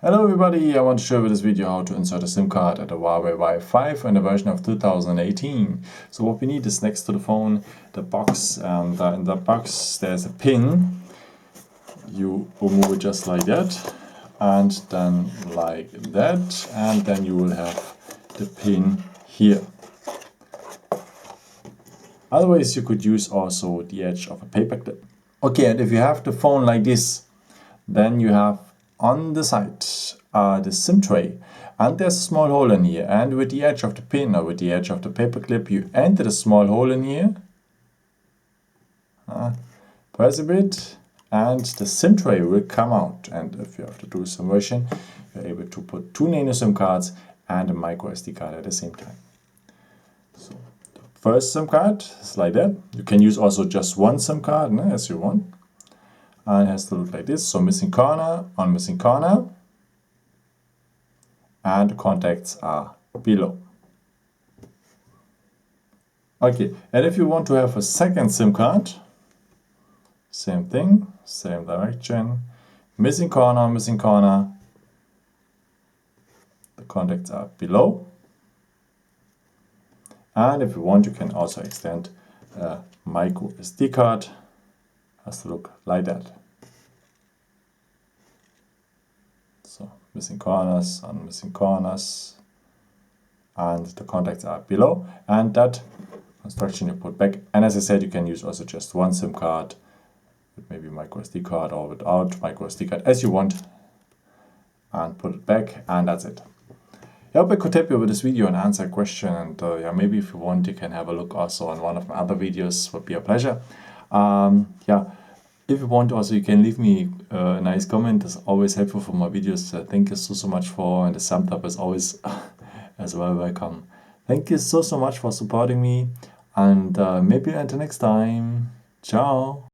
Hello everybody, I want to show you this video how to insert a SIM card at a Huawei Y5 in a version of 2018. So what we need is next to the phone, the box, and in the box there's a pin. You will move it just like that, and then like that, and then you will have the pin here. Otherwise you could use also the edge of a paper clip. Okay, and if you have the phone like this, then you have on the side the SIM tray, and there's a small hole in here, and with the edge of the pin or with the edge of the paper clip you enter the small hole in here, press a bit, and the SIM tray will come out. And if you have to do some version, you're able to put two nano SIM cards and a microSD card at the same time. So the first SIM card is like that. You can use also just one SIM card as you want. And it has to look like this. So missing corner on missing corner, and the contacts are below. Okay, and if you want to have a second SIM card, same thing, same direction, missing corner, the contacts are below. And if you want, you can also extend a micro SD card. Has to look like that. So missing corners on missing corners, and the contacts are below, and that construction you put back. And as I said, you can use also just one SIM card with maybe micro SD card or without micro SD card as you want, and put it back, and that's it. I hope I could help you with this video and answer a question, and yeah, maybe if you want you can have a look also on one of my other videos, would be a pleasure. Yeah, if you want also you can leave me a nice comment. It's always helpful for my videos. Thank you so much for, and the thumbs up is always as well welcome. Thank you so much for supporting me, and maybe until next time. Ciao.